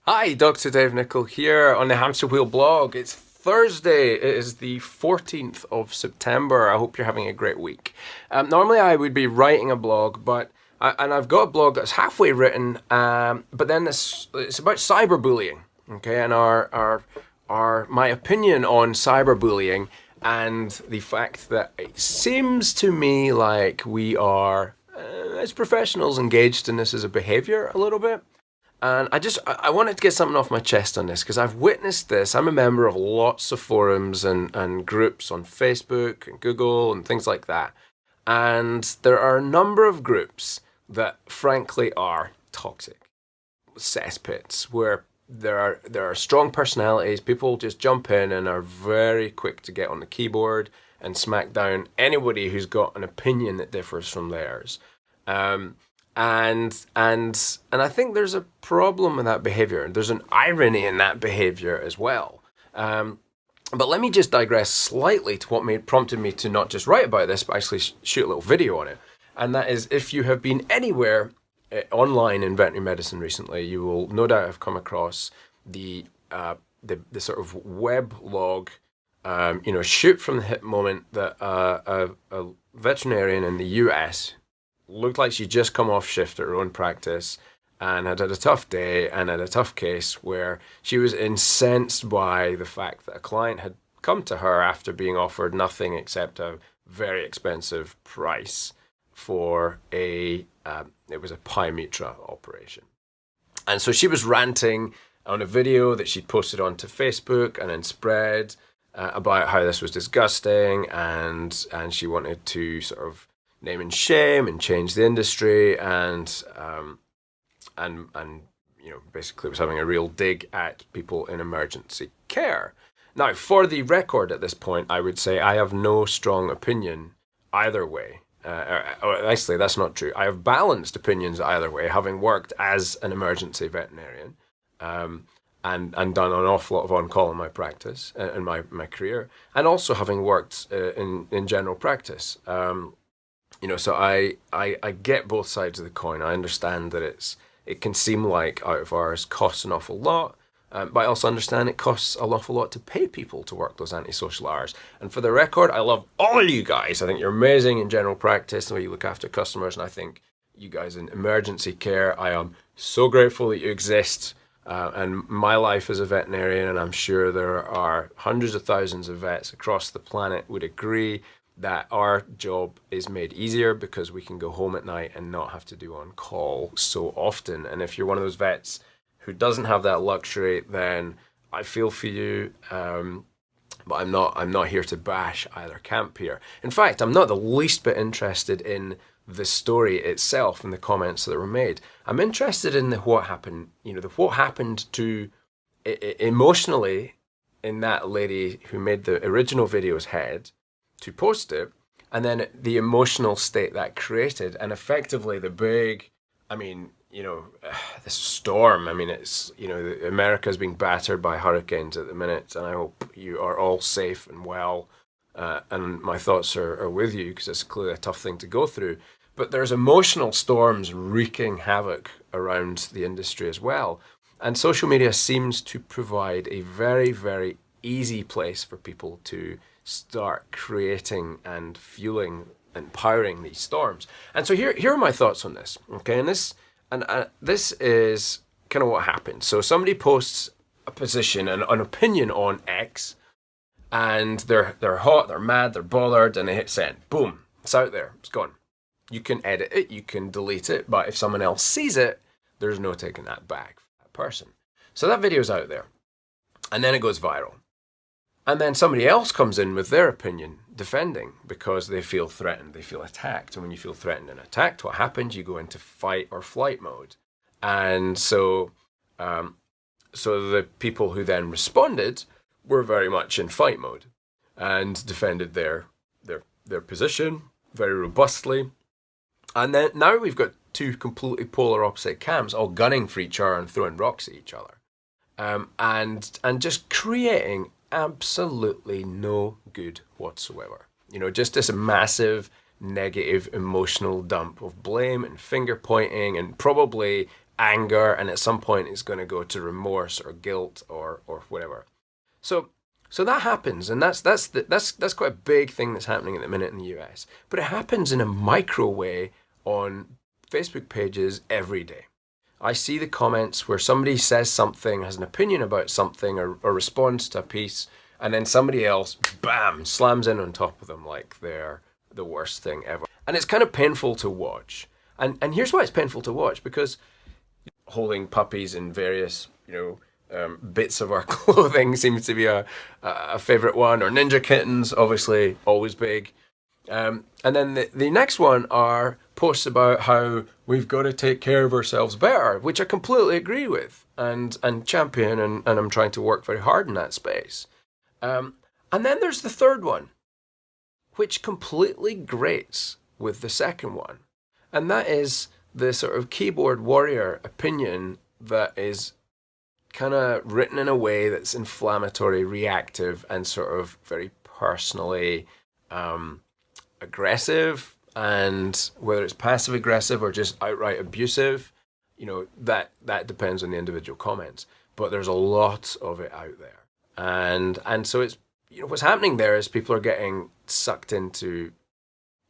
Hi, Dr. Dave Nichol here on the Hamster Wheel blog. It's Thursday. It is the 14th of September. I hope you're having a great week. Normally, I would be writing a blog, and I've got a blog that's halfway written, but then it's about cyberbullying, okay, and my opinion on cyberbullying and the fact that it seems to me like we are, as professionals, engaged in this as a behavior a little bit. And I wanted to get something off my chest on this because I've witnessed this. I'm a member of lots of forums and groups on Facebook and Google and things like that. And there are a number of groups that frankly are toxic cesspits where there are strong personalities. People just jump in and are very quick to get on the keyboard and smack down anybody who's got an opinion that differs from theirs. And I think there's a problem with that behavior. There's an irony in that behavior as well. But let me just digress slightly to what prompted me to not just write about this, but actually shoot a little video on it. And that is, if you have been anywhere online in veterinary medicine recently, you will no doubt have come across the sort of web log, shoot from the hip moment that a veterinarian in the US looked like she'd just come off shift at her own practice and had a tough day and had a tough case where she was incensed by the fact that a client had come to her after being offered nothing except a very expensive price for it was a pyometra operation. And so she was ranting on a video that she'd posted onto Facebook and then spread about how this was disgusting, and she wanted to sort of name and shame and change the industry, and basically was having a real dig at people in emergency care. Now, for the record, at this point, I would say I have no strong opinion either way. Actually, that's not true. I have balanced opinions either way, having worked as an emergency veterinarian, and done an awful lot of on-call in my practice, in my career, and also having worked in general practice. So I get both sides of the coin. I understand that it can seem like out of hours costs an awful lot, but I also understand it costs an awful lot to pay people to work those antisocial hours. And for the record, I love all of you guys. I think you're amazing in general practice, the way you look after customers, and I think you guys in emergency care, I am so grateful that you exist. And my life as a veterinarian, and I'm sure there are hundreds of thousands of vets across the planet would agree that our job is made easier because we can go home at night and not have to do on call so often. And if you're one of those vets who doesn't have that luxury, then I feel for you. But I'm not here to bash either camp here. In fact, I'm not the least bit interested in the story itself and the comments that were made. I'm interested in what happened, what happened to emotionally in that lady who made the original video's head to post it, and then the emotional state that created, and effectively the big, the storm. It's, America's being battered by hurricanes at the minute, and I hope you are all safe and well, and my thoughts are with you, because it's clearly a tough thing to go through. But there's emotional storms wreaking havoc around the industry as well, and social media seems to provide a very, very easy place for people to start creating and fueling and powering these storms. And so here are my thoughts on this. Okay, and this is kind of what happened. So somebody posts a position and an opinion on X, and they're hot, they're mad, they're bothered, and they hit send. Boom, it's out there, it's gone. You can edit it, you can delete it, but if someone else sees it, there's no taking that back for that person. So that video's out there, and then it goes viral. And then somebody else comes in with their opinion, defending, because they feel threatened, they feel attacked. And when you feel threatened and attacked, what happens? You go into fight or flight mode. And so the people who then responded were very much in fight mode and defended their position very robustly. And then now we've got two completely polar opposite camps all gunning for each other and throwing rocks at each other, and just creating absolutely no good whatsoever. Just this massive negative emotional dump of blame and finger pointing and probably anger, and at some point it's going to go to remorse or guilt or whatever. So that happens, and that's quite a big thing that's happening at the minute in the US. But it happens in a micro way on Facebook pages every day. I see the comments where somebody says something, has an opinion about something, or responds to a piece, and then somebody else, bam, slams in on top of them like they're the worst thing ever. And it's kind of painful to watch. And here's why it's painful to watch, because holding puppies in various, bits of our clothing seems to be a favorite one, or ninja kittens, obviously, always big. And then the next one are posts about how we've got to take care of ourselves better, which I completely agree with and champion, and I'm trying to work very hard in that space. And then there's the third one, which completely grates with the second one. And that is the sort of keyboard warrior opinion that is kind of written in a way that's inflammatory, reactive, and sort of very personally aggressive. And whether it's passive aggressive or just outright abusive, that depends on the individual comments. But there's a lot of it out there. And so it's, what's happening there is people are getting sucked into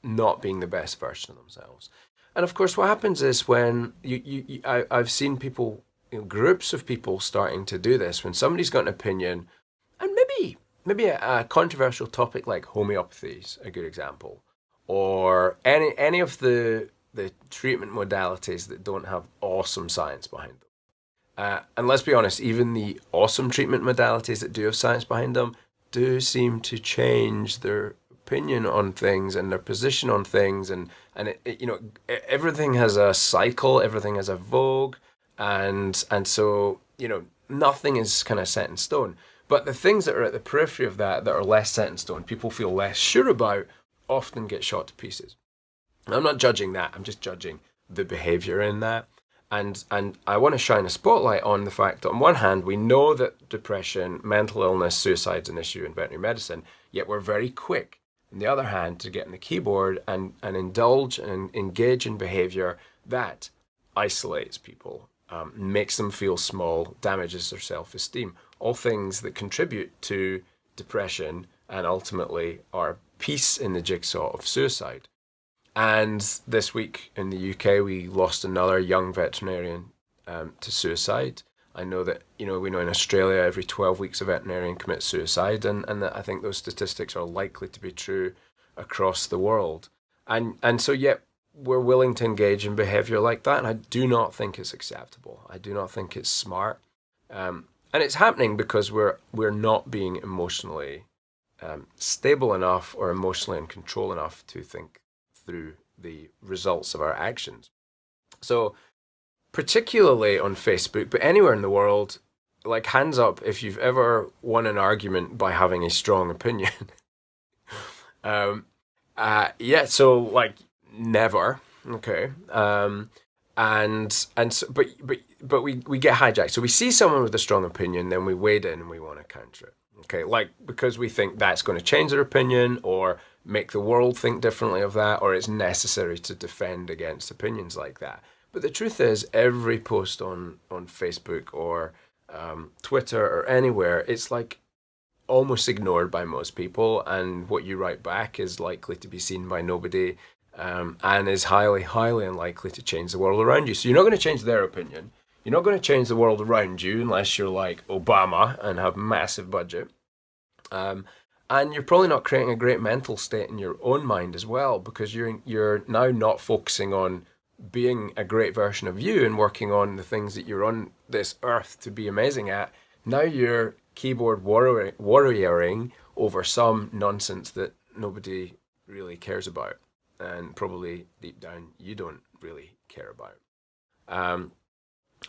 not being the best version of themselves. And of course, what happens is when I've seen people, groups of people starting to do this, when somebody's got an opinion, and maybe a controversial topic like homeopathy is a good example, or any of the treatment modalities that don't have awesome science behind them. And let's be honest, even the awesome treatment modalities that do have science behind them do seem to change their opinion on things and their position on things, and everything has a cycle, everything has a vogue, and so nothing is kind of set in stone. But the things that are at the periphery of that are less set in stone, people feel less sure about, often get shot to pieces. I'm not judging that, I'm just judging the behavior in that. And I want to shine a spotlight on the fact that on one hand, we know that depression, mental illness, suicide's an issue in veterinary medicine, yet we're very quick, on the other hand, to get on the keyboard and indulge and engage in behavior that isolates people, makes them feel small, damages their self-esteem, all things that contribute to depression and ultimately are a piece in the jigsaw of suicide. And this week in the UK, we lost another young veterinarian to suicide. I know that, we know in Australia, every 12 weeks a veterinarian commits suicide, and I think those statistics are likely to be true across the world. And so yet we're willing to engage in behavior like that, and I do not think it's acceptable. I do not think it's smart. And it's happening because we're not being emotionally stable enough or emotionally in control enough to think through the results of our actions. So particularly on Facebook, but anywhere in the world, like hands up if you've ever won an argument by having a strong opinion. So like never, okay. And so, but we get hijacked. So we see someone with a strong opinion, then we wade in and we want to counter it. Okay, like because we think that's going to change their opinion or make the world think differently of that, or it's necessary to defend against opinions like that. But the truth is, every post on Facebook or Twitter or anywhere, it's like almost ignored by most people, and what you write back is likely to be seen by nobody, and is highly, highly unlikely to change the world around you. So you're not going to change their opinion. You're not going to change the world around you unless you're like Obama and have massive budget. And you're probably not creating a great mental state in your own mind as well, because you're now not focusing on being a great version of you and working on the things that you're on this earth to be amazing at. Now you're keyboard warrioring over some nonsense that nobody really cares about, and probably deep down you don't really care about.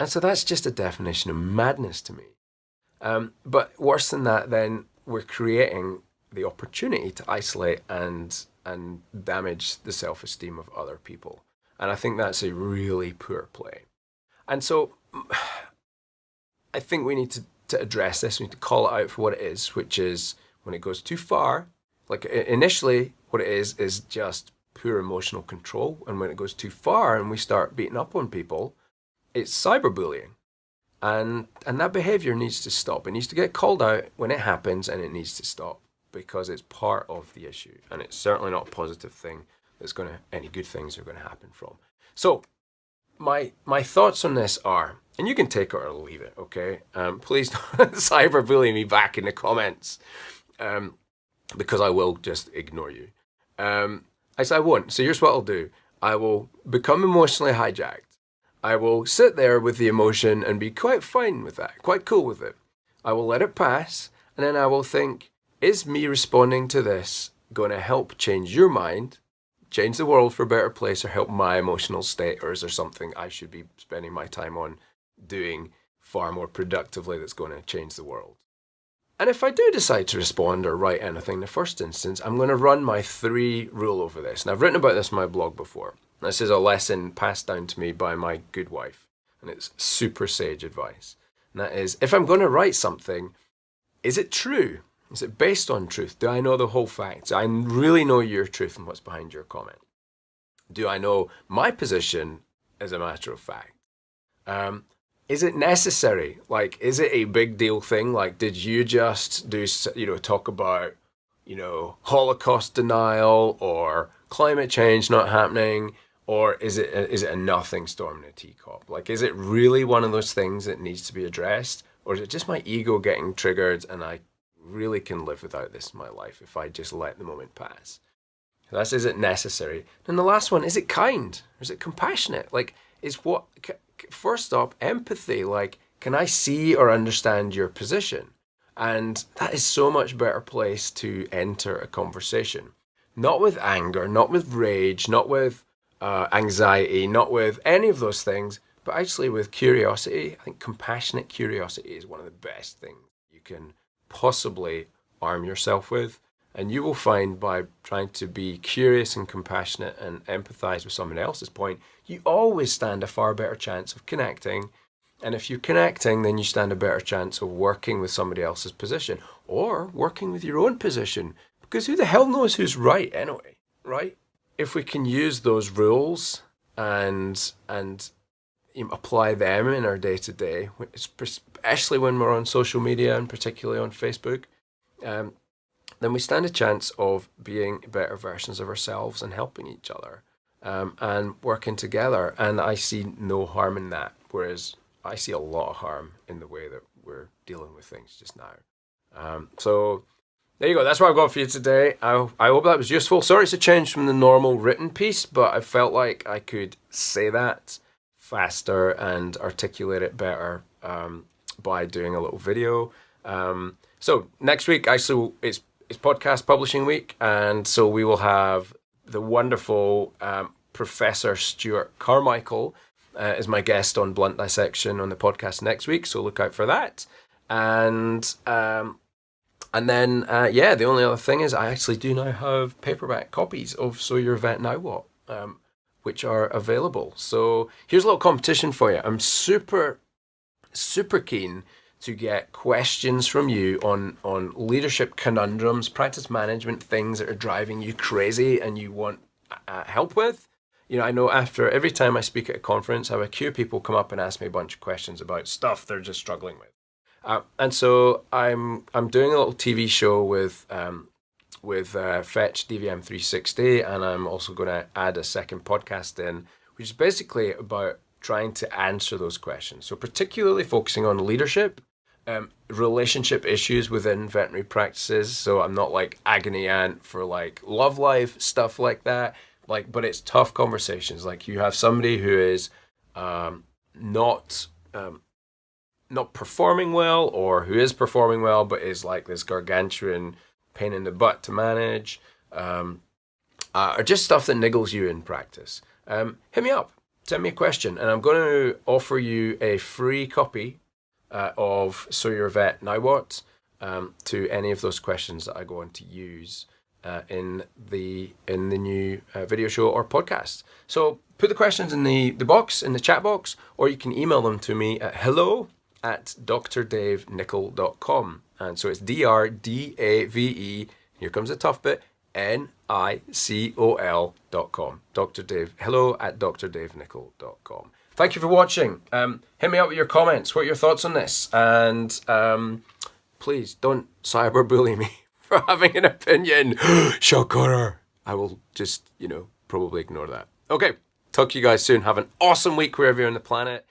And so that's just a definition of madness to me. But worse than that, then we're creating the opportunity to isolate and damage the self-esteem of other people. And I think that's a really poor play. And so I think we need to address this. We need to call it out for what it is, which is when it goes too far, like initially what it is just pure emotional control. And when it goes too far and we start beating up on people, it's cyberbullying. And that behavior needs to stop. It needs to get called out when it happens, and it needs to stop because it's part of the issue, and it's certainly not a positive thing that's going to, any good things are going to happen from. So my thoughts on this are, and you can take it or leave it, okay? Please don't cyberbully me back in the comments, because I will just ignore you. I won't. So here's what I'll do. I will become emotionally hijacked. I will sit there with the emotion and be quite fine with that, quite cool with it. I will let it pass, and then I will think, is me responding to this going to help change your mind, change the world for a better place, or help my emotional state, or is there something I should be spending my time on doing far more productively that's going to change the world? And if I do decide to respond or write anything in the first instance, I'm going to run my 3 rule over this. And I've written about this in my blog before. This is a lesson passed down to me by my good wife, and it's super sage advice. And that is, if I'm going to write something, is it true? Is it based on truth? Do I know the whole facts? Do I really know your truth and what's behind your comment? Do I know my position as a matter of fact? Is it necessary? Like, is it a big deal thing? Like, did you just talk about, Holocaust denial or climate change not happening? Or is it a nothing storm in a teacup? Like, is it really one of those things that needs to be addressed? Or is it just my ego getting triggered and I really can live without this in my life if I just let the moment pass? So that's, is it necessary? And the last one, is it kind? Or is it compassionate? Like, first up, empathy. Like, can I see or understand your position? And that is so much better place to enter a conversation. Not with anger, not with rage, not with anxiety, not with any of those things, but actually with curiosity. I think compassionate curiosity is one of the best things you can possibly arm yourself with. And you will find by trying to be curious and compassionate and empathize with someone else's point, you always stand a far better chance of connecting. And if you're connecting, then you stand a better chance of working with somebody else's position or working with your own position. Because who the hell knows who's right anyway, right? If we can use those rules and apply them in our day-to-day, especially when we're on social media and particularly on Facebook, then we stand a chance of being better versions of ourselves and helping each other and working together. And I see no harm in that, whereas I see a lot of harm in the way that we're dealing with things just now. So there you go. That's what I've got for you today. I hope that was useful. Sorry it's a change from the normal written piece, but I felt like I could say that faster and articulate it better by doing a little video. So next week, actually, it's podcast publishing week, and so we will have the wonderful Professor Stuart Carmichael as my guest on Blunt Dissection on the podcast next week, so look out for that. And then, the only other thing is I actually do now have paperback copies of So You're a Vet Now What, which are available. So here's a little competition for you. I'm super, super keen to get questions from you on leadership conundrums, practice management, things that are driving you crazy and you want help with. I know after every time I speak at a conference, I have a queue of people come up and ask me a bunch of questions about stuff they're just struggling with. And so I'm doing a little TV show with Fetch DVM 360, and I'm also going to add a second podcast in, which is basically about trying to answer those questions. So particularly focusing on leadership, relationship issues within veterinary practices. So I'm not like agony aunt for like love life, stuff like that. But it's tough conversations. Like you have somebody who is not performing well, or who is performing well but is like this gargantuan pain in the butt to manage, or just stuff that niggles you in practice. Hit me up, send me a question, and I'm going to offer you a free copy of So You're a Vet Now What to any of those questions that I go on to use in the new video show or podcast. So put the questions in the box, in the chat box, or you can email them to me at hello@drdavenichol.com. And so it's DRDAVE, here comes the tough bit, NICOL.com. Dr. Dave, hello@drdavenichol.com. thank you for watching. Hit me up with your comments. What are your thoughts on this? And please don't cyberbully me for having an opinion. Shock horror. I will just, probably ignore that. Okay, talk to you guys soon. Have an awesome week wherever you're on the planet.